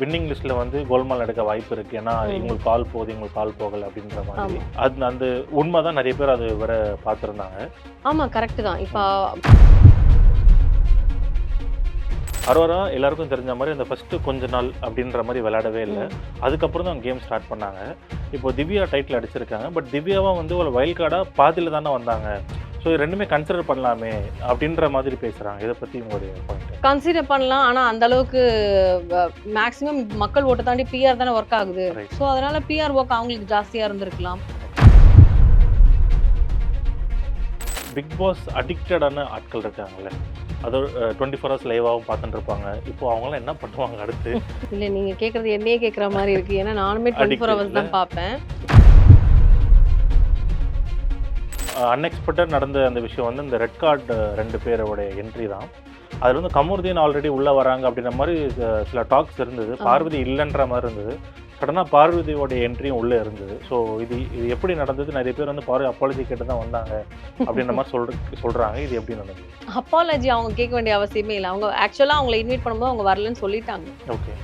Winning லிஸ்ட்ல வந்து கோல்மால் எடுக்க வாய்ப்பு இருக்கு. ஏன்னா இவங்களுக்கு கால் போகுது, இவங்களுக்கு கால் போகல அப்படின்ற மாதிரி. அது அந்த உண்மைதான், நிறைய பேர் அது வர பார்த்துருந்தாங்க. ஆமா, கரெக்ட் தான். இப்போ அரோரா எல்லாருக்கும் தெரிஞ்ச மாதிரி அந்த ஃபர்ஸ்ட் கொஞ்ச நாள் அப்படின்ற மாதிரி விளையாடவே இல்லை. அதுக்கப்புறம் தான் கேம் ஸ்டார்ட் பண்ணாங்க. இப்போ திவ்யா டைட்டில் அடிச்சிருக்காங்க. பட் திவ்யாவும் வந்து ஒரு வைல்ட் கார்டாக பாதியில் தானே வந்தாங்க. ஸோ இது ரெண்டுமே கன்சிடர் பண்ணலாமே அப்படின்ற மாதிரி பேசுகிறாங்க. இதை பற்றி உங்களுடைய பாயிண்ட்? கன்சிடர் பண்ணலாம். ஆனால் அந்த அளவுக்கு மேக்ஸிமம் மக்கள் ஓட்டை தாண்டி பிஆர் தானே ஒர்க் ஆகுது. ஸோ அதனால பிஆர் ஒர்க் அவங்களுக்கு ஜாஸ்தியாக இருந்திருக்கலாம். பிக் பாஸ் அடிக்டடான ஆட்கள் இருக்காங்கல்ல, அதோட 24 ஹவர்ஸ் லைவாகவும் பார்த்துட்டு இருப்பாங்க. இப்போ அவங்களாம் என்ன பண்ணுவாங்க அடுத்து? இல்லை, நீங்கள் கேட்குறது என்னையே கேட்குற மாதிரி இருக்குது. ஏன்னா நானுமே 24 ஹவர்ஸ் தான் பார்ப்பேன். அன்எக்ஸ்பெக்டட் நடந்த அந்த விஷயம் வந்து இந்த ரெட் கார்டு 2 பேரோட என்ட்ரி தான். அதில் வந்து கமருதீன் ஆல்ரெடி உள்ளே வராங்க அப்படின்ற மாதிரி சில டாக்ஸ் இருந்தது. பார்வதி இல்லைன்ற மாதிரி இருந்தது. சடனாக பார்வதியோடைய என்ட்ரியும் உள்ளே இருந்தது. ஸோ இது எப்படி நடந்தது? நிறைய பேர் வந்து பார்வதி அப்பாலஜி கேட்டு தான் வந்தாங்க அப்படின்ற மாதிரி சொல்கிறாங்க. இது எப்படி நடந்தது? அப்பாலஜி அவங்க கேட்க வேண்டிய அவசியமே இல்லை. அவங்க ஆக்சுவலாக அவங்களை இன்வைட் பண்ணும்போது அவங்க வரலன்னு சொல்லிட்டாங்க. ஓகே.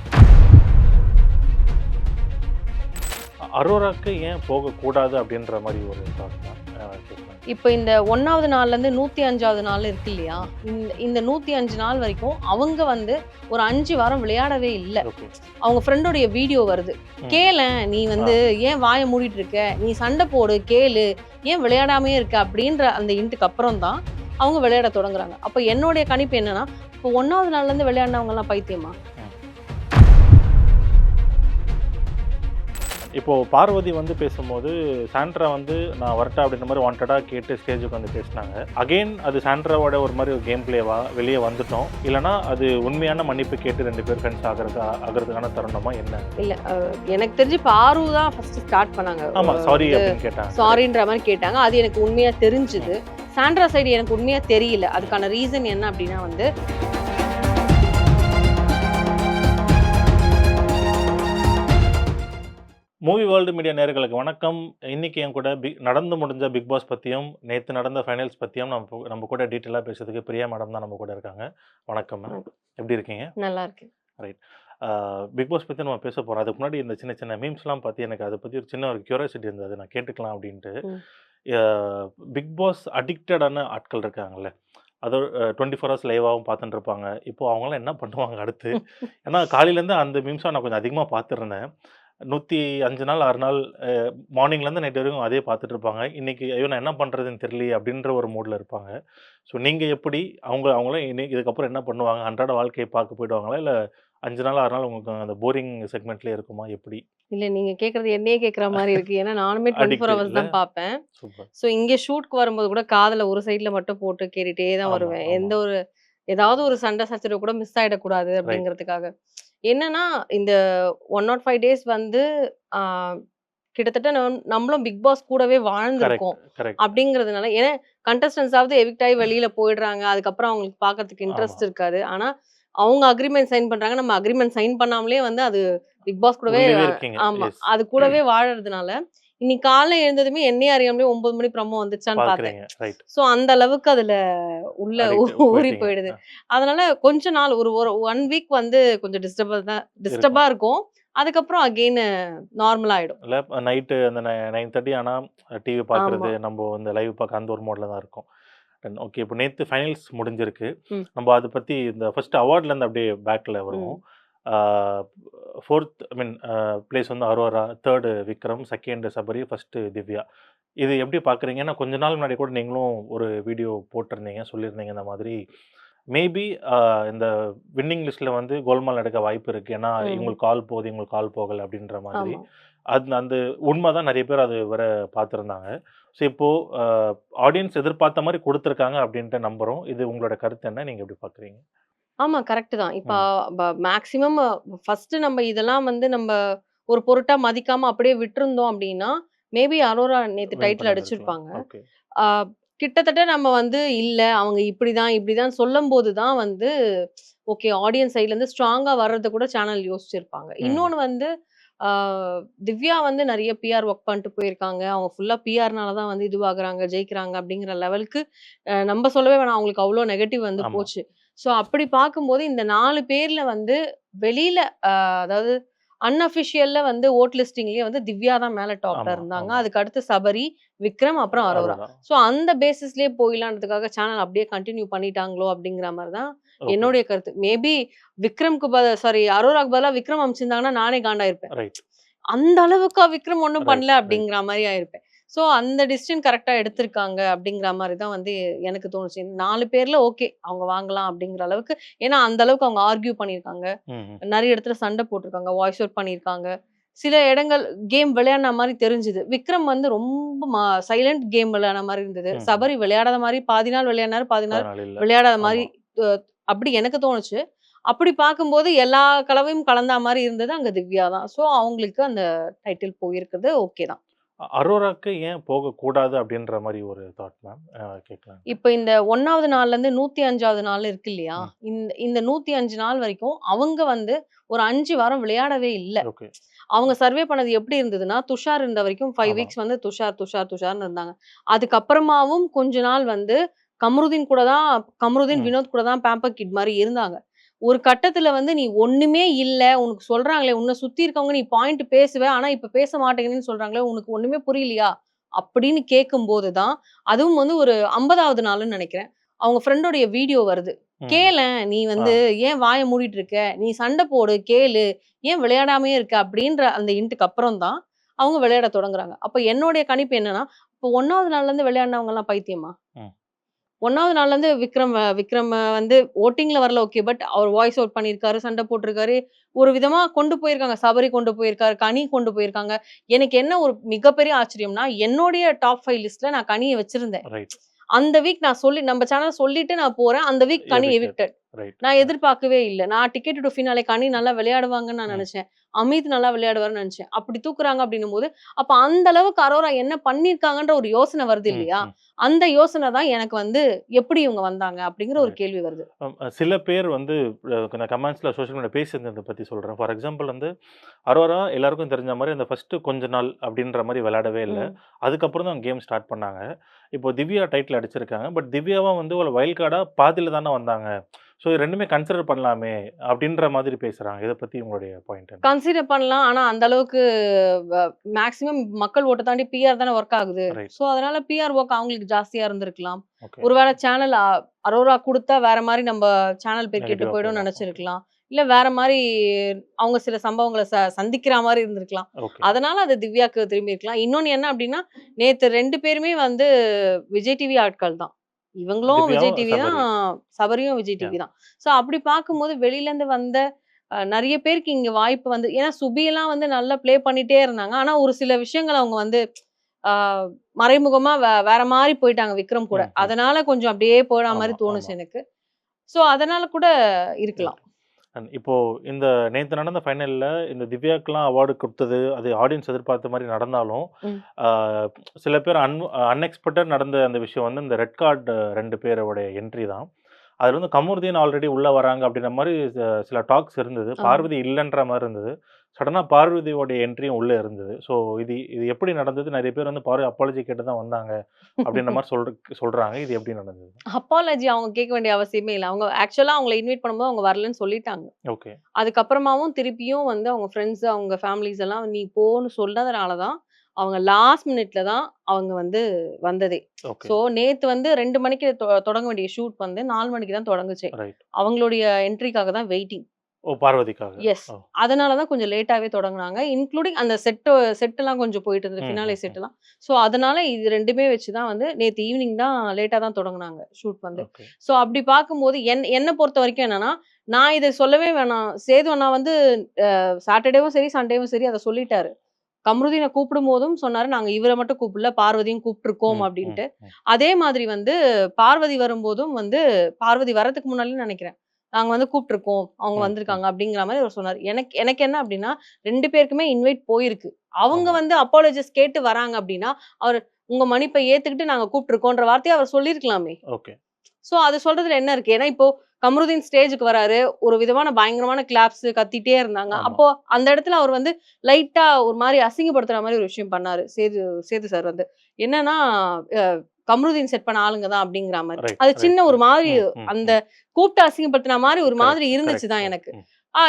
அரோராக்கு ஏன் போகக்கூடாது அப்படின்ற மாதிரி ஒரு தாட் தான். இப்போ இந்த 1வது நாள்லேருந்து 105வது நாள் இருக்கு இல்லையா, இந்த 105 நாள் வரைக்கும் அவங்க வந்து ஒரு 5 வாரம் விளையாடவே இல்லை. அவங்க ஃப்ரெண்டோடைய வீடியோ வருது, கேள நீ வந்து ஏன் வாயை மூடிட்டு இருக்க, நீ சண்டை போடு, கேளு, ஏன் விளையாடாமே இருக்க அப்படின்ற அந்த இன்ட்டுக்கு அப்புறம் தான் அவங்க விளையாட தொடங்குறாங்க. அப்போ என்னுடைய கணிப்பு என்னன்னா, இப்போ 1வது நாள்லேருந்து விளையாடினவங்கலாம் பைத்தியமா? இப்போது பார்வதி வந்து பேசும்போது சாண்ட்ரா வந்து நான் வரட்டா அப்படின்ற மாதிரி வாண்டடாக கேட்டு ஸ்டேஜுக்கு வந்து பேசினாங்க. அகெயின் அது சாண்ட்ராவோட ஒரு மாதிரி ஒரு கேம் பிளேவா வெளியே வந்துட்டோம், இல்லைனா அது உண்மையான மன்னிப்பு கேட்டு 2 பேர் ஃப்ரெண்ட்ஸ் ஆகிறதுக்கான தருணமா என்ன? இல்லை, எனக்கு தெரிஞ்சு பாரு தான் ஃபர்ஸ்ட் ஸ்டார்ட் பண்ணாங்க. ஆமாம், சாரி அப்படின்னு கேட்டாங்க. சாரின்ற மாதிரி கேட்டாங்க. அது எனக்கு உண்மையாக தெரிஞ்சுது. சாண்ட்ரா சைடு எனக்கு உண்மையாக தெரியல. அதுக்கான ரீசன் என்ன அப்படின்னா வந்து, மூவி வேர்ல்டு மீடியா நேயர்களுக்கு வணக்கம். இன்னைக்கு என் கூட நடந்து முடிஞ்ச பிக் பாஸ் பற்றியும் நேற்று நடந்த ஃபைனல்ஸ் பற்றியும் நம்ம கூட டீட்டெயிலாக பேசுறதுக்கு பிரியா மேடம் தான் நம்ம கூட இருக்காங்க. வணக்கம் மேம், எப்படி இருக்கீங்க? நல்லா இருக்கு. ரைட். பிக் பாஸ் பற்றி நம்ம பேச போகிறோம். அதுக்கு முன்னாடி இந்த சின்ன சின்ன மீம்ஸ்லாம் பார்த்து எனக்கு அதை பற்றி ஒரு சின்ன ஒரு க்யூரியாசிட்டி இருந்தது, நான் கேட்டுக்கலாம் அப்படின்ட்டு. பிக் பாஸ் அடிக்டடான ஆட்கள் இருக்காங்கல்ல, அதோட 24 ஹவர்ஸ் லைவாகவும் பார்த்துட்டு இருப்பாங்க. இப்போது அவங்களாம் என்ன பண்ணுவாங்க அடுத்து? ஏன்னா காலையிலேருந்து அந்த மீம்ஸாக நான் கொஞ்சம் அதிகமாக பார்த்துருந்தேன். 105 நாள் 6 நாள் மார்னிங்லேருந்து நைட் வரைக்கும் அதே பார்த்துட்டு இருப்பாங்க. இன்றைக்கி ஐயோ நான் என்ன பண்ணுறதுன்னு தெரியலையே அப்படின்ற ஒரு மூடில் இருப்பாங்க. ஸோ நீங்கள் எப்படி அவங்களாம் இதுக்கப்புறம் என்ன பண்ணுவாங்க? அன்றாட வாழ்க்கையை பார்க்க போயிடுவாங்களா, இல்லை 5 நாள் 6 நாள் உங்களுக்கு அந்த போரிங் செக்மெண்ட்லேயே இருக்குமா எப்படி? இல்லை, நீங்கள் கேட்குறது என்னையே கேட்குற மாதிரி இருக்குது. ஏன்னா நானுமே 24 ஹவர்ஸ் தான் பார்ப்பேன். ஸோ இங்கே ஷூட்க்கு வரும்போது கூட காதில் ஒரு சைடில் மட்டும் போட்டு கேட்டுகிட்டே தான் வருவேன். ஏதாவது ஒரு சண்டை சச்சரவு கூட மிஸ் ஆகிடக்கூடாது அப்படிங்கிறதுக்காக. என்னன்னா இந்த 105 டேஸ் வந்து கிட்டத்தட்ட நம்மளும் பிக் பாஸ் கூடவே வாழ்ந்துருக்கோம் அப்படிங்கிறதுனால, ஏன்னா கண்டஸ்டன்ஸாவது எவிக்ட் ஆகி வெளியில போயிடுறாங்க. அதுக்கப்புறம் அவங்களுக்கு பார்க்கறதுக்கு இன்ட்ரெஸ்ட் இருக்காது. ஆனா அவங்க அக்ரிமெண்ட் சைன் பண்றாங்க, நம்ம அக்ரிமெண்ட் சைன் பண்ணாமலே வந்து அது பிக் பாஸ் கூடவே, ஆமா, அது கூடவே வாழறதுனால இன்னைக்கு காலைல எழுந்ததுமே என்னையே அறியாமலே 9 மணி ப்ரோமோ வந்துச்சான்னு பார்த்தேன். ஸோ அந்த அளவுக்கு அதுல உள்ள ஊறி போயிடுது. அதனால கொஞ்ச நாள் ஒரு 1 வீக் வந்து கொஞ்சம் டிஸ்டர்பா இருக்கும். அதுக்கப்புறம் அகெயின் நார்மல் ஆயிடும். இல்லை, நைட்டு அந்த 9:30 ஆனால் டிவி பார்க்குறது, நம்ம இந்த லைவ் பார்க்க அந்த ஒரு மோடில் தான் இருக்கும். ஓகே, இப்போ நேற்று ஃபைனல்ஸ் முடிஞ்சிருக்கு. நம்ம அதை பற்றி இந்த ஃபர்ஸ்ட் அவார்ட்லேருந்து அப்படியே பேக்கில் வருவோம். 4th பிளேஸ் வந்து Arora, 3rd Vikram, 2nd Sabari, 1st Divya. இது எப்படி பார்க்குறீங்க? ஏன்னா கொஞ்ச நாள் முன்னாடி கூட நீங்களும் ஒரு வீடியோ போட்டிருந்தீங்க, சொல்லியிருந்தீங்க இந்த மாதிரி மேபி இந்த வின்னிங் லிஸ்ட்டில் வந்து கோல்மால் எடுக்க வாய்ப்பு இருக்குது. ஏன்னா இவங்களுக்கு கால் போகுது, இவங்களுக்கு கால் போகலை அப்படின்ற மாதிரி. அந்த உண்மை தான், நிறைய பேர் அது வர பார்த்துருந்தாங்க. ஸோ இப்போது ஆடியன்ஸ் எதிர்பார்த்த மாதிரி கொடுத்துருக்காங்க அப்படின்ட்டு நம்புகிறோம். இது உங்களோட கருத்து என்ன? நீங்கள் எப்படி பார்க்குறீங்க? ஆமா, கரெக்ட் தான். இப்போ மேக்ஸிமம் ஃபர்ஸ்ட் நம்ம இதெல்லாம் வந்து நம்ம ஒரு பொருட்டா மதிக்காம அப்படியே விட்டுருந்தோம் அப்படின்னா, மேபி அரோரா நேத்து டைட்டில் அடிச்சிருப்பாங்க. கிட்டத்தட்ட நம்ம வந்து இல்ல அவங்க இப்படிதான் சொல்லும்போது தான் வந்து ஓகே, ஆடியன்ஸ் சைட்ல இருந்து ஸ்ட்ராங்கா வர்றத கூட சேனல் யோசிச்சிருப்பாங்க. இன்னொன்னு வந்து திவ்யா வந்து நிறைய பிஆர் ஒர்க் பண்ணிட்டு போயிருக்காங்க. அவங்க ஃபுல்லா பிஆர்னால தான் வந்து இதுவாகுறாங்க, ஜெயிக்கிறாங்க அப்படிங்கிற லெவலுக்கு நம்ம சொல்லவே வேணாம். அவங்களுக்கு அவ்வளோ நெகட்டிவ் வந்து போச்சு. ஸோ அப்படி பார்க்கும்போது இந்த 4 பேர்ல வந்து வெளியில அதாவது அன்அஃபிஷியல்ல வந்து வோட் லிஸ்டிங்லயே வந்து திவ்யா தான் மேல டாப்ல ஆமா, இருந்தாங்க. ஆமா. அதுக்கு அடுத்து சபரி, விக்ரம் அப்புறம் அரோரா. அரோரா. ஸோ அந்த பேசிஸ்லயே போயிடலான்றதுக்காக சேனல் அப்படியே கன்டின்யூ பண்ணிட்டாங்களோ அப்படிங்கிற மாரி தான் ஓகே. என்னுடைய கருத்து. மேபி விக்ரம்க்கு சாரி அரோராக்கு பதிலா விக்ரம் அனுப்பிச்சிருந்தாங்கன்னா நானே காண்டாயிருப்பேன். ரைட். அந்த அளவுக்கா விக்ரம் ஒண்ணும் ரைட், பண்ணல ரைட். அப்படிங்கிற மாரி ஆயிருப்பேன். ஸோ அந்த டிசிஷன் கரெக்ட்டா எடுத்திருக்காங்க அப்படிங்கிற மாரி தான் வந்து எனக்கு தோணுச்சு. 4 பேர்ல ஓகே. அவங்க வாங்கலாம் அப்படிங்கிற அளவுக்கு. ஏன்னா அந்த அளவுக்கு அவங்க ஆர்க்யூ பண்ணியிருக்காங்க. ம்ஹ்ம். நெறைய இடத்துல சண்டை போட்டுருக்காங்க. வாய்ஸ் அவுட் பண்ணியிருக்காங்க. சில இடங்கள் கேம் விளையாடுன மாரி தெரிஞ்சுது. விக்ரம் வந்து ரொம்ப சைலன்ட் கேம் விளையாடுன மாரி இருந்தது. ம்ஹ்ம். சபரி விளையாடாத மாரி பாதி நாள் விளையாடினாரு, பாதி நாள் அதனால இல்ல. விளையாடாத மாரி ஆமா. அ அப்படி எனக்கு தோணுச்சு. அப்படி பார்க்கும்போது எல்லா கலவையும் கலந்தா மாரி இருந்தது அங்க திவ்யா தான். ஸோ அவங்களுக்கு அந்த டைட்டில் போயிருக்குது. ஓகே தான். அரோராக்கு ஏன் போகக்கூடாது அப்படின்ற மாரி ஒரு தாட் மேம். கேட்கலாம். இப்ப இந்த 1வது நாள்லருந்து 105வது நாள் இருக்கு இல்லையா? ம். இந்த 105 நாள் வரைக்கும் அவங்க வந்து ஒரு 5 வாரம் விளையாடவே இல்ல. ஓகே. அவங்க சர்வே பண்ணது எப்படி இருந்ததுன்னா, துஷார் இருந்த வரைக்கும் 5 ஆமா. வீக்ஸ் வந்து துஷார்ன்னு இருந்தாங்க. அதுக்கப்புறமாவும் கொஞ்ச நாள் வந்து கமருதீன், ம். வினோத் கூட தான் பேம்பர் கிட் மாரி இருந்தாங்க. ஒரு கட்டத்துல வந்து நீ ஒண்ணுமே இல்ல, உனக்கு சொல்றாங்களே, உன்ன சுத்தி இருக்கவங்க நீ பாயிண்ட் பேசுவ, ஆனா இப்ப பேச மாட்டேங்கிறேன்னு சொல்றாங்களே, உனக்கு ஒண்ணுமே புரியலையா? அப்படின்னு கேட்கும்போது தான், அதுவும் வந்து ஒரு 50வது நாளுன்னு நெனைக்கிறேன். அவங்க ஃப்ரெண்டோடைய வீடியோ வருது. ம்ஹ்ம். கேளேன், நீ ஆ. வந்து ஏன் வாய மூடிட்டு இருக்க? நீ சண்ட போடு, கேளு. ஏன் விளையாடாமயே இருக்க? அப்படின்ற அந்த ஹிண்ட்க்கு அப்புறம் தான், அவங்க விளையாட தொடங்குறாங்க. அப்ப என்னுடைய கணிப்பு என்னன்னா, இப்போ 1வது நாள்லருந்து விளையாடினவங்கலாம் பைத்தியமா? ம். 1வது நாள்லருந்து விக்ரம் வந்து வோட்டிங்ல வரல ஓகே. பட் அவர் வாய்ஸ் அவுட் பண்ணியிருக்காரு, சண்ட போட்டுருக்காரு. ஒரு விதமா கொண்டு போயிருக்காங்க. சபரி கொண்டு போயிருக்காரு, கனி கொண்டு போயிருக்காங்க. எனக்கு என்ன ஒரு மிகப்பெரிய ஆச்சரியம்னா, என்னுடைய டாப் 5 லிஸ்ட்ல நான் கனிய வச்சிருந்தேன். ரைட். அந்த வீக் நான் நம்ம சேனல் சொல்லிட்டு நான் போறேன். அந்த வீக் கனி எவிக்டட். எவிக்டட். ரைட். நான் எதிர்பார்க்கவே இல்ல. நான் டிக்கெட் டூ ஃபினாலே கனி நல்லா விளையாடுவாங்கன்னு நான் ம். நெனச்சேன். அமித் நல்லா விளையாடுவாருன்னு நெனச்சேன். அப்படி தூக்குறாங்க அப்படின்னும்போது, அப்ப அந்த அளவுக்கு அரோரா என்ன பண்ணியிருக்காங்கன்ற ஒரு யோசனை வருது ம். இல்லையா? ம். அந்த யோசனை தான் எனக்கு வந்து எப்படி இவங்க வந்தாங்க? அப்படிங்கிற ஒரு ரைட். கேள்வி வருது. சில பேர் வந்து நான் கமெண்ட்ஸ்ல சோசியல் மீடியா பேசியிருந்தத பத்தி சொல்றேன். ஃபார் எக்ஸாம்பிள் வந்து அரோரா எல்லாருக்கும் தெரிஞ்ச மாரி அந்த ஃபர்ஸ்ட்டு கொஞ்ச நாள் அப்படின்ற மாரி விளையாடவே இல்ல. ம். அதுக்கப்புறம் தான் கேம் ஸ்டார்ட் பண்ணாங்க. இப்போ திவ்யா டைட்டில் அடிச்சிருக்காங்க. பட் திவ்யாவும் வந்து ஒரு வைல்ட் கார்டா பாதியில தானே வந்தாங்க. ஸோ இது 2மே கன்சிடர் பண்ணலாமே அப்படின்ற மாதிரி பேசுறாங்க. இத பத்தி உங்களுடைய பாயிண்ட் என்ன? கன்சிடர் பண்ணலாம். ஆனா அந்த அளவுக்கு வ மேக்ஸிமம் மக்கள் ஓட்ட தாண்டி பிஆர் தானே வொர்க் ஆகுது. ரைட். ஸோ அதனால பிஆர் வொர்க் அவங்களுக்கு ஜாஸ்தியா இருந்திருக்கலாம். ஓகே. ஒருவேள சேனல் அரோரா குடுத்தா வேற மாரி நம்ப சேனல் பேர் கெட்டு நெகட்டிவா போயிடும்னு போயிடும். ஓகே. நெனச்சிருக்கலாம். இல்ல வேற மாரி அவங்க சில சம்பவங்கள சந்திக்கிற மாரி இருந்திருக்கலாம். ஓகே. அதனால அது திவ்யாக்கு திரும்பியிருக்கலாம். இன்னொன்னு என்ன அப்டின்னா, நேத்து 2 பேருமே வந்து விஜய் டிவி ஆட்கள் தான். இவங்களும் விஜய் திவ்யாவும் டிவி தான், சபரி. சபரியும் விஜய் யா. டிவி தான். ஸோ அப்டி பார்க்கும்போது வெளிலருந்து வந்த நெறைய பேருக்கு இங்க வாய்ப்பு வந்து ஏன்னா சுபிலாம் வந்து நல்லா ப்ளே பண்ணிட்டே இருந்தாங்க. ஆனா ஒரு சில விஷயங்கள் அவங்க வந்து ஆ மறைமுகமா வேற மாரி போயிட்டாங்க விக்ரம் கூட. ம். ம். அதனால கொஞ்சம் அப்டியே போன மாரி ஆமா, தோணுச்சு ஆமா. எனக்கு. ஸோ அதனால கூட இருக்கலாம். இருக்கு. அண்ட் இப்போ இந்த நேத்து நடந்த ஃபைனல்ல இந்த திவ்யாக்குலாம் அவார்டு குடுத்தது, அது ஆடியன்ஸ் எதிர்பார்த்த மாரி நடந்தாலும், ம். ஆ சில பேர் அன்எக்ஸ்பெக்டட் நடந்த அந்த விஷயம் வந்து இந்த ரெட் கார்ட் 2 பேரோட என்ட்ரி தான். அதுல வந்து கமருதீன் ஆல்ரெடி உள்ள வராங்க அப்படின்ற மாரி சில டாக்ஸ் இருந்தது. ஆமா. பார்வதி இல்லன்ற மாரி இருந்தது. சடனா பார்வதியோட என்ட்ரியும் உள்ள இருந்தது. ஸோ இது இது எப்படி நடந்தது? நெறைய பேர் வந்து அப்பாலஜி கேட்டு தான் வந்தாங்க. அப்படின்ற மாரி சொல்றாங்க. இது எப்படி நடந்தது? அப்பாலஜி அவங்க கேட்க வேண்டிய அவசியமே இல்ல. அவங்க ஆக்சுவலா அவங்கள இன்வைட் பண்ணும்போது அவங்க வரலன்னு சொல்லிட்டாங்க. ஓகே. அதுக்கப்புறமாவும் திருப்பியும் வந்து அவங்க ஃப்ரெண்ட்ஸ், அவங்க ஃபேமிலிஸ் எல்லாம் நீ போன்னு சொன்னதுனால தான், அவங்க லாஸ்ட் மினிட்ல தான் அவங்க வந்து வந்ததே. ஓகே. ஸோ நேத்து வந்து 2 மணிக்கு தொடங்க வேண்டிய ஷூட் வந்து 4 மணிக்கு தான் தொடங்குச்சே. ரைட். அவங்களுடைய என்ட்ரிக்காக தான் வெயிட்டிங். ஓ! பார்வதிக்காக. எஸ். ஓ! அதனால தான் கொஞ்சம் லேட்டாவே தொடங்குனாங்க. இன்க்ளூடிங் அந்த செட்டெல்லாம் கொஞ்சம் போயிட்டு இருந்தது. ம், ஃபினாலே ம், ம். செட்லாம். ஸோ அதனால இது 2மே வச்சு தான் வந்து நேத்து ஈவினிங் தான் லேட்டா தான் தொடங்குனாங்க ஷூட் வந்து. ஓகே. ஸோ அப்படி பார்க்கும்போது என்ன பொறுத்தவரைக்கும் என்னன்னா, நான் இத சொல்லவே வேணாம். சேது அண்ணா வந்து சாட்டர்டேவும் சரி, சண்டேவும் சரி அத சொல்லிட்டாரு. கம்ருதீன கூப்பிடும்போதும் சொன்னாரு, "நாங்க இவர மட்டும் கூப்பிடல, பார்வதியும் கூப்ட்டுருக்கோம்" ம், ம், அப்டின்ட்டு. ம். அதே மாதிரி வந்து பார்வதி வரும்போதும் வந்து பார்வதி வரதுக்கு முன்னாடின்னு நெனைக்கிறேன். "நாங்க வந்து கூப்ட்டுருக்கோம். அவங்க ம், ம். வந்திருக்காங்க" அப்டிங்கிற மாரி அவரு சொன்னாரு. எனக்கு எனக்கு என்ன அப்டின்னா, 2 பேருக்குமே இன்வைட் போயிருக்கு. அவங்க ஆமா. வந்து அப்பாலஜிஸ் கேட்டு வராங்க அப்டின்னா, அவரு "உங்க மன்னிப்ப ஏத்துக்கிட்டு நாங்க கூப்ட்டுருக்கோன்ற" வார்த்தைய அவர் சொல்லியிருக்கலாமே! ஓகே. சோ, அது சொல்றதுல என்ன இருக்கு? ஏன்னா, இப்போ கமருதீன் ஸ்டேஜ்க்கு வராரு. ஒரு விதமான பயங்கரமான கிளாப்ஸ் கத்திட்டே இருந்தாங்க. ஆமா. அப்போ அந்த இடத்துல அவர் வந்து லைட்டா ஒரு மாரி அசிங்கப்படுத்துற மாரி ஒரு விஷயம் பண்ணாரு. சேது சேது சார் வந்து. என்னன்னா, அ கம்ருதீன் செட் பண்ண ஆளுங்க தான் அப்படிங்கிற மாதிரி. ரைட் அது ரைட் சின்ன ஒரு ரைட் மாதிரி ம் அந்த கூப்பிட்டு அசிங்கப்படுத்தின மாதிரி ஒரு மாதிரி கரெக்ட் இருந்துச்சு கரெக்ட் தான் ம் எனக்கு. ம்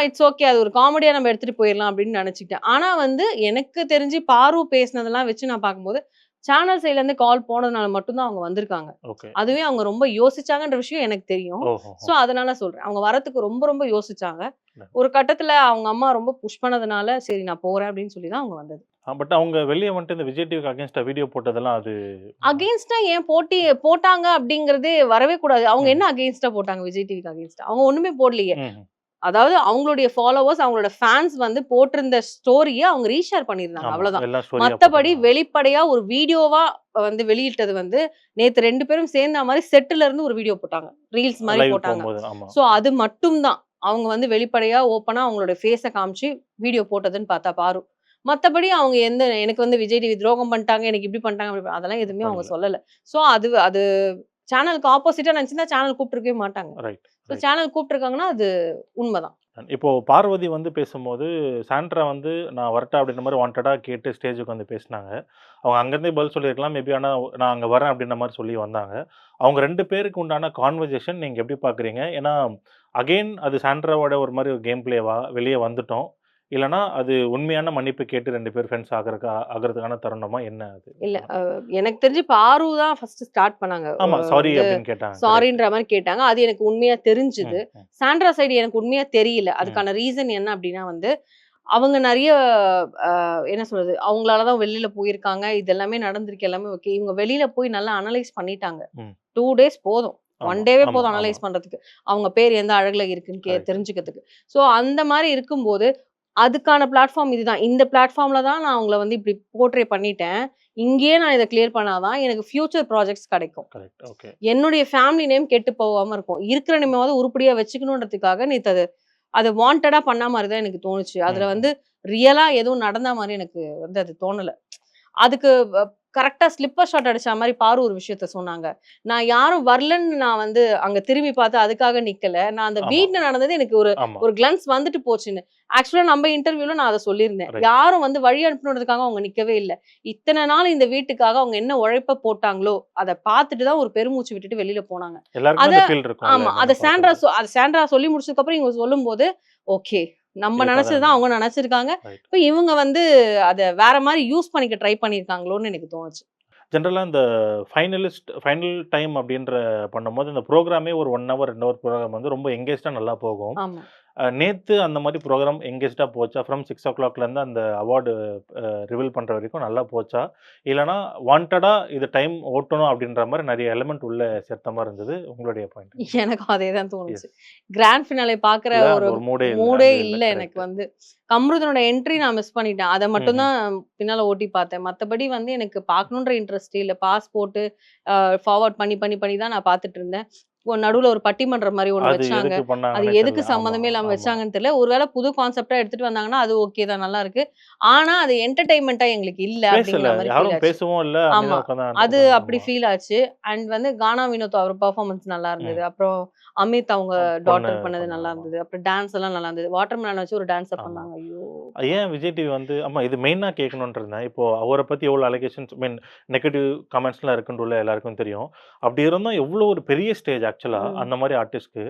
இட்ஸ் ஓகே. அது ஒரு காமெடியா நம்ம எடுத்துட்டு போயிடலாம் அப்படின்னு நினைச்சுக்கிட்டேன். ஆனா வந்து எனக்கு தெரிஞ்சு பாரு பேசினதெல்லாம் வச்சு நான் பார்க்கும்போது, சேனல் சைட்ல இருந்து கால் போனதுனால மட்டும் தான் அவங்க வந்திருக்காங்க. ஓகே அதுவே அவங்க ரொம்ப யோசிச்சாங்கன்ற விஷயம் எனக்கு தெரியும். ஓஹோ சோ அதனால சொல்றேன். அவங்க வரதுக்கு ரொம்ப ரொம்ப யோசிச்சாங்க. ம். ஒரு கட்டத்துல அவங்க அம்மா ரொம்ப புஷ் பண்ணதுனால, சரி நான் போறேன் அப்படின்னு சொல்லி தான் அவங்க வந்தது. பட் அவங்க வெளிய வந்துட்டு இந்த விஜய் டிவிக்கு அகைன்ஸ்டா வீடியோ போட்டதெல்லாம் அது அகைன்ஸ்ட்டா ஏன் போட்டாங்க அப்படிங்கிறதே வரவே கூடாது. அவங்க ம் என்ன அகைன்ஸ்ட்டா போட்டாங்க விஜய் டிவிக்கு அகைன்ஸ்ட்டா? அவங்க ஒண்ணுமே போடலையே. ம் அதாவது அவங்களுடைய ஃபாலோவர்ஸ், அவங்களோட ஃபேன்ஸ் வந்து போட்டிருந்த ஸ்டோரிய அவங்க ரீஷேர் பண்ணியிருந்தாங்க. ஆமா அவ்வளவுதான். எல்லாம் ஸ்டோரியா மத்தபடி போட்டுருந்தாங்க வெளிப்படையா ஒரு வீடியோவா வந்து வெளியிட்டது வந்து, நேத்து 2 பேரும் சேர்ந்தா மாரி செட்டுல இருந்து ஒரு வீடியோ போட்டாங்க. ரீல்ஸ் மாரி லைவ் போட்டாங்க. போகும்போது ஆமா சோ அது மட்டும் தான். அவங்க வந்து வெளிப்படையா ஓப்பனா அவங்களோட ஃபேஸ காமிச்சு வீடியோ போட்டதுன்னு பார்த்தா பாரு. மத்தபடி அவங்க எனக்கு வந்து விஜய் டிவி துரோகம் பண்ணிட்டாங்க, எனக்கு இப்படி பண்ணிட்டாங்க, அதெல்லாம் எதுவுமே அவங்க பண்ணல சொல்லல. சோ அது சேனலுக்கு ஆப்போசிட்டா நினைச்சிருந்தா சேனல் கூப்பிட்டுருக்கவே மாட்டாங்க. ரைட் சோ ரைட் சேனல் கூப்பிட்டுருக்காங்கன்னா அது உண்மதான். இப்போ பார்வதி வந்து பேசும்போது சாண்ட்ரா வந்து நான் வரட்டா அப்படின்ற மாதிரி வாண்டடா கேட்டு ஸ்டேஜுக்கு வந்து பேசினாங்க. அவங்க அங்கேருந்தே பதில் சொல்லியிருக்கலாம். மேபி ஆனா நான் அங்க வரேன் அப்படின்ற மாரி சொல்லி வந்தாங்க. அவங்க 2 பேருக்கு உண்டான கான்வர்சேஷன் நீங்க எப்படி பார்க்குறீங்க? ஏன்னா அகைன் அது சாண்ட்ராவோட ஒரு மாரி ஒரு கேம் பிளேவா வெளிய வந்துட்டோம். இல்லன்னா அது உண்மையான மன்னிப்பு கேட்டு 2 பேர் ஃப்ரெண்ட்ஸ் ஆகுறதுக்கான தருணமா என்ன அது? இல்ல எனக்கு தெரிஞ்சு பாரு தான் ஃபர்ஸ்ட் ஸ்டார்ட் பண்ணாங்க. ஆமா சாரி வந்து அப்படின்னு கேட்டாங்க. கரெக்ட். சாரின்ற மாரி கேட்டாங்க. அது எனக்கு உண்மையா தெரிஞ்சுது. ம். சாண்ட்ரா சைடு எனக்கு உண்மையா தெரியல. ம். அதுக்கான ரீசன் என்ன அப்டின்னா வந்து, அவங்க நெறைய அ என்ன சொல்றது? அவங்களால தான் வெளில போயிருக்காங்க. இது எல்லாமே நடந்திருக்கு. எல்லாமே ஓகே. இவங்க வெளில போய் நல்லா அனலைஸ் பண்ணிட்டாங்க. ம். 2 டேஸ் போதும். ஆமா, 1 டேவே ஆமா, போதும் ஆமா. அனலைஸ் பண்றதுக்கு. அவங்க பேர் எந்த அழகுல இருக்குன்னு கரெக்ட். தெரிஞ்சுக்கிறதுக்கு. ஸோ அந்த மாரி இருக்கும்போது, அதுக்கான பிளாட்ஃபார்ம் இதுதான். இந்த பிளாட்ஃபார்ம்ல தான் நான் அவங்கள வந்து இப்டி போர்ட்ரே பண்ணிட்டேன். இங்கேயே நான் இத கிளியர் பண்ணா தான் எனக்கு ஃபியூச்சர் ப்ராஜெக்ட்ஸ் கிடைக்கும். கரெக்ட். ஓகே. என்னுடைய ஃபேமிலி நேம் கெட்டு போகாம இருக்கும். இருக்கிற நேமாவது உருப்படியா வச்சுக்கணுன்றதுக்காக நேத்து அத வாண்டடா பண்ண மாரி தான் எனக்கு தோணுச்சு. அதுல ம். வந்து ம். ரியலா எதுவும் நடந்தா மாரி எனக்கு வந்து அது தோணல. அதுக்கு கரெக்ட்டா ஸ்லிப்பர் ஷாட் அடிச்ச மாரி பாரு ஒரு விஷயத்த சொன்னாங்க. நான் யாரும் வரலன்னு நான் வந்து அங்க திரும்பி பார்த்து அதுக்காக நிக்கல. நான் அந்த ஆமா, வீட்ல நடந்தது எனக்கு ஒரு ஆமா. ஒரு கிளன்ஸ் வந்துட்டு போச்சுன்னு. ஆக்சுவலா நம்ம இன்டர்வியூல நான் அத சொல்லியிருந்தேன். ரைட். யாரும் வந்து வழி அனுப்பணுன்றதுக்காக அவங்க நிக்கவே இல்ல. இத்தன நாள் இந்த வீட்டுக்காக அவங்க என்ன உழைப்ப போட்டாங்களோ, அத பார்த்துட்டு தான் ஒரு பெருமூச்சு விட்டுட்டு வெளில போனாங்க. எல்லாருக்குமே அத அந்த ஃபீல் இருக்கும்ல ஆமா. நம்ம பார்க்குறது. அத சாண்ட்ரா சொல்லி முடிச்சதுக்கு அப்புறம் இவங்க சொல்லும்போது, ஓகே. நம்ம இதுக்காக நெனச்சது தான் அவங்க நெனச்சிருக்காங்க. ரைட். இப்ப இவங்க வந்து அத வேற மாரி யூஸ் பண்ணிக்க ட்ரை பண்ணியிருக்காங்களோன்னு எனக்கு தோணுச்சு. ஜெனரலா இந்த ஃபைனல் டைம் அப்படின்ற பண்ணும்போது, இந்த புரோகிராமே ஒரு 1 ஹவர், 2 ஹவர் புரோகிராம் வந்து ரொம்ப எங்கேஜ்டா நல்லா போகும். ஆமா. நேத்து அந்த மாரி புரோகிராம் எங்கேஜ்டா போச்சா? ஃப்ரம் 6:00லேருந்து அந்த அவார்டு ரிவீல் பண்ற வரைக்கும் நல்லா போச்சா? இல்லன்னா வாண்டடா இது டைம் ஓட்டணும் அப்படின்ற மாரி நெறைய எலிமெண்ட் உள்ள சேர்த்த மாரி இருந்தது. உங்களுடைய பாயிண்ட். எனக்கும் அதே தான் தோணுச்சு. எஸ். கிராண்ட் ஃபினாலே பார்க்குற இல்ல ஒரு அந்த ஒரு மூடே இல்ல. மூடே அந்த இல்ல. இல்ல எனக்கு கரெக்ட். வந்து. கம்ருதனோட என்ட்ரி நான் மிஸ் பண்ணிட்டேன். அத மட்டும் ம்ஹ்ம். தான் பின்னால ஓட்டி பார்த்தேன். மத்தபடி வந்து எனக்கு பார்க்கணுன்ற இன்ட்ரெஸ்ட் இல்ல. பாஸ் போட்டு ஃபார்வர்ட் பண்ணி தான் நான் பார்த்துட்டு இருந்தேன். நடுவுல ஒரு பட்டிமன்றம் மாரி ஒண்ணு அது வச்சாங்க. எதுக்கு அது பண்ணாங்கன்னே எதுக்கு தெரியல. ஆமா, சம்மந்தமே இல்லாம ஆமா. வச்சாங்கன்னு தெரியல. ஒரு வேள புது கான்செப்ட்டா எடுத்துட்டு வந்தாங்கன்னா, அது ஓகே தான் நல்லா இருக்கு. ஆனா அது என்டர்டெயின்மென்ட்டா எங்களுக்கு இல்ல பேசல. அப்படிங்கிற மாரி ஃபீல் யாரும் ஆச்சு. பேசவும் இல்ல. ஆமா. அமைதியா உட்காந்து அது அப்படி ஆமா. ஃபீல் ஆச்சு. அண்ட் வந்து கானா வினோத் அவர் பெர்ஃபார்மன்ஸ் நல்லா இருந்தது. ம். அப்புறம் அமித் அவங்க பொண்ணு டாட்டர் பண்ணது பண்ண நல்லா ஆமா. இருந்தது. அப்புறம் டான்ஸ் எல்லாம் நல்லா இருந்தது. வாட்டர்மெலன் வச்சு ஒரு டான்ஸ ஆமா. பண்ணாங்க. ஐயோ! ஏன் விஜய் டிவி வந்து ஆமா இது மெயினா கேட்கணுன்ட்டு இருந்தேன். இப்போ அவர பத்தி எவ்வளோ அலிகேஷன்ஸ் நெகட்டிவ் கமெண்ட்ஸ்லாம் இருக்குன்ட்டு எல்லாருக்கும் தெரியும். அப்படி இருந்தும் எவ்வளோ ஒரு பெரிய ஸ்டேஜ் ஆக்சுவலா ம். அந்த மாரி ஆர்டிஸ்ட்க்கு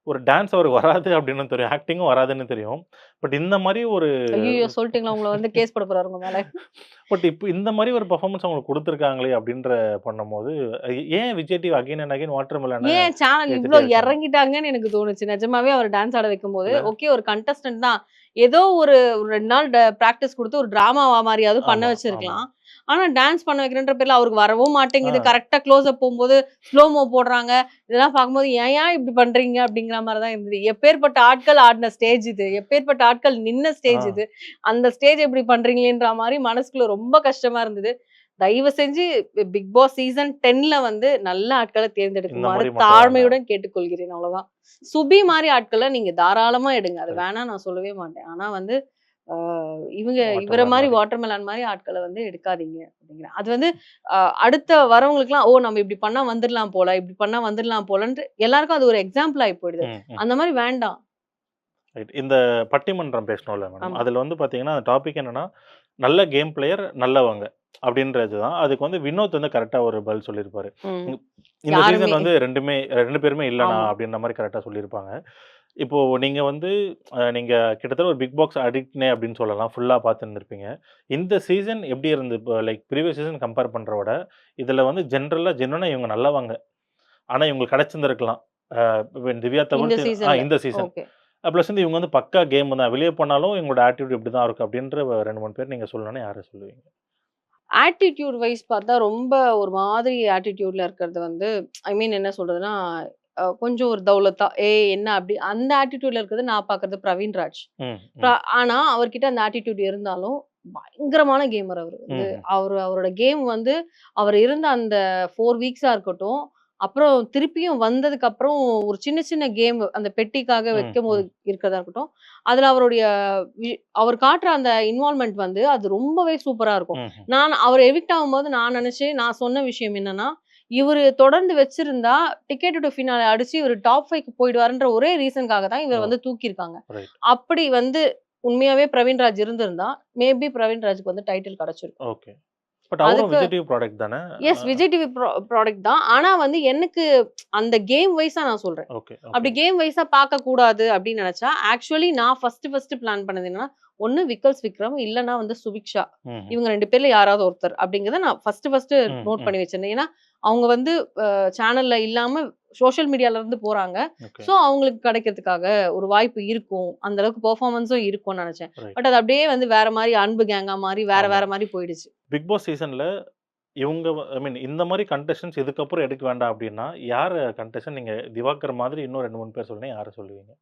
ஒரு டான்ஸ் அவருக்கு வராது அப்படின்னு தெரியும். ஆக்டிங்கும் வராதுன்னு தெரியும். பட் இந்த மாரி ஒரு ஐய்யயோ! சொல்ட்டீங்களா உங்கள வந்து கேஸ் போட போறாரு உங்க மேல. பட் இப்போ இந்த மாரி ஒரு பெர்ஃபார்மன்ஸ் அவங்களுக்கு குடுத்துருக்காங்களே அப்படின்ற பண்ணும்போது, ஏன் Vijay TV again and again water மெலன ஏன் சேனல் இவ்ளோ ஏத்துட்டே இருக்காங்க? இறங்கிட்டாங்கன்னு எனக்கு தோணுச்சு. நிஜமாவே அவர் டான்ஸ் ஆட வைக்கும்போது, இல்ல? ஓகே ஒரு கண்டஸ்டன்ட் தான். ஏதோ ஒரு 2 நாள் பிராக்டிஸ் குடுத்து ஒரு டிராமாவா மாரியாவது பண்ண ஆமா, ஆமா. வச்சிருக்கலாம். ஆனா டான்ஸ் பண்ண வைக்கிறேன்ற பேர்ல அவருக்கு வரவும் ஆ மாட்டேங்குது. கரெக்ட்டா க்ளோஸ் அப் போம்போது ஸ்லோமோ போடுறாங்க. இதெல்லாம் பார்க்கும்போது ஏன் இப்படி பண்றீங்க? அப்படிங்கிற மாரி தான் இருந்தது. எப்பேர்ப்பட்ட ஆட்கள் ஆடின ஸ்டேஜ் இது. எப்பேர்ப்பட்ட ஆட்கள் நின்ன ஆ ஸ்டேஜ் இது. அந்த ஸ்டேஜ் இப்படி பண்றீங்களேன்ற மாரி மனசுக்குள்ள ரொம்ப கஷ்டமா இருந்தது. தயவு செஞ்சு பிக் பாஸ் சீசன் 10ல வந்து நல்ல ஆட்கள இந்த தேர்ந்தெடுக்குமாறு மாரி மட்டும் வேண்டாம். தாழ்மையுடன் கேட்டுக்கொள்கிறேன். அவ்வளவுதான். சுபி மாரி ஆட்கள நீங்க தாராளமா எடுங்க. அது கரெக்ட். வேணான்னு நான் சொல்லவே மாட்டேன். ஆனா வந்து ஆ வாட்டர் இவர மெலன் மாரி மாரி. வாட்டர்மெலன் மாரி ஆட்கள வந்து எடுக்காதீங்க அப்படிங்கிறேன். அது வந்து அடுத்த வரவங்களுக்குலாம், ஓ! நம்ம இப்படி பண்ணா வந்துரலாம் போல, இப்படி பண்ணா வந்துரலாம் போலன்ட்டு எல்லாருக்கும் அது ஒரு எக்ஸாம்பிள் ஆயி போயிடுது. ம், ம். அந்த மாரி வேண்டாம். ரைட். இந்த பட்டிமன்றம் பேசினோம்ல மேடம். ஆமா. அதுல வந்து பார்த்தீங்கன்னா, அந்த டாபிக் என்னன்னா, நல்ல கேம் பிளேயர் நல்லவங்க. அப்படின்றது தான். அதுக்கு வந்து வினோத் வந்து கரெக்ட்டா ஒரு பதில் சொல்லியிருப்பாரு. ம். இந்த யாருமே சீசன் வந்து 2 பேருமே இல்லண்ணா ஆமா. அப்படின்ற மாரி கரெக்ட்டா சொல்லியிருப்பாங்க. இப்போ நீங்க வந்து நீங்க கிட்டத்தட்ட ஒரு பிக் பாஸ் அடிக்ட்னே அப்படின்னு சொல்லலாம். ஃபுல்லா பார்த்துருந்துருப்பீங்க. இந்த சீசன் எப்படி இருந்தது? இப்போ லைக் ப்ரீவியஸ் சீசன் கம்பேர் பண்றத விட, இதுல வந்து ஜென்யூனா இவங்க நல்லவங்க. ஆனா இவங்களுக்கு கிடைச்சிருந்திருக்கலாம். திவ்யா இந்த தவிர்த்து சீசன்ல. இந்த சீசன். ஓகே. ப்ளஸ் வந்து இவங்க வந்து பக்கா கேம் தான். வெளிய போனாலும் இவங்களோட ஆட்டிட்யூட் இப்படி தான் இருக்கும் அப்படின்ற 2, 3 பேர் நீங்க சொல்லணும்னா யார சொல்லுவீங்க? ஆட்டிட்யூட் வைஸ் பார்த்தா ரொம்ப ஒரு மாதிரி ஆட்டிட்யூட்ல இருக்கிறது வந்து ஐ மீன் என்ன சொல்றதுன்னா, கொஞ்சம் ஒரு தௌலத்தா, "ஏய் என்ன?" அப்படி அந்த ஆட்டிட்யூட்ல இருக்கிறது நான் பார்க்கறது பிரவீன்ராஜ். ம், ம். ஆனா அவர்கிட்ட அந்த ஆட்டிட்யூட் இருந்தாலும், பயங்கரமான கேமர் அவரு வந்து. ம்ஹ்ம். அவரோட கேம் வந்து அவர் இருந்த அந்த 4 வீக்ஸா இருக்கட்டும், அப்புறம் திருப்பியும் வந்ததுக்கப்புறம் ஒரு சின்ன சின்ன கேம் அந்த பெட்டிக்காக ம், வைக்கும்போது ம். இருக்கிறதா இருக்கட்டும், அதுல அவருடைய வி அவர் காட்டுற அந்த இன்வால்வ்மென்ட் வந்து அது ரொம்பவே சூப்பரா இருக்கும். ம்ஹ்ம். அவர் எவிக்ட் ஆகும்போது நான் நெனச்சேன் நான் சொன்ன விஷயம் என்னன்னா, இவரு தொடர்ந்து வச்சிருந்தா டிக்கெட் டூ ஃபினாலே அடிச்சு இவரு டாப் 5க்கு போயிடுவாருன்ற ஒரே ரீசன்க்காக தான் இவர ஓ! வந்து தூக்கியிருக்காங்க. ரைட். அப்படி வந்து உண்மையாவே பிரவீன்ராஜ் இருந்திருந்தா, மேபி பிரவீன்ராஜ்க்கு வந்து டைட்டில் கிடைச்சிருக்கும். ஓகே. பட் அவரும் அதுக்கு விஜய் டிவி ப்ராடக்ட் தானே? எஸ் விஜய் டிவி ப்ராடக்ட் தான். ஆனா வந்து எனக்கு அந்த கேம் வைஸா நான் சொல்றேன். Okay, okay. அப்படி கேம் வைஸா பார்க்கக்கூடாது அப்படின்னு நெனச்சா, ஆக்சுவலி நான் ஃபர்ஸ்ட் பிளான் பண்ணது என்னன்னா, ஒண்ணு விக்கல்ஸ் விக்ரம், இல்லன்னா வந்து சுபிக்ஷா. ம்ஹ்ம். இவங்க 2 பேர்ல யாராவது ஒருத்தர் அப்படிங்கிறத நான் ஃபர்ஸ்ட் ம், நோட் ம். பண்ணி வச்சிருந்தேன். ஏன்னா, அவங்க வந்து சேனல்ல இல்லாம சோசியல் மீடியால இருந்து போறாங்க. ஓகே. ஸோ, அவங்களுக்கு கிடைக்கிறதுக்காக ஒரு வாய்ப்பு இருக்கும். அந்த அளவுக்கு பெர்ஃபார்மன்ஸும் இருக்கும்னு நெனச்சேன். ரைட். பட் அது அப்படியே வந்து வேற மாரி அன்பு கேங்கா மாறி வேற ஆமா. வேற மாரி போயிடுச்சு. பிக் பாஸ் சீசன்ல இவங்க ஐ மீன் இந்த மாரி கண்டஸ்டன்ட்ஸ் இதுக்கப்புறம் எடுக்க வேண்டாம் அப்டின்னா, யார கண்டஸ்டன்ட் நீங்க திவாகர் மாதிரி இன்னும் 2, 3 பேர் சொன்னீங்கன்னா யார சொல்லுவீங்க?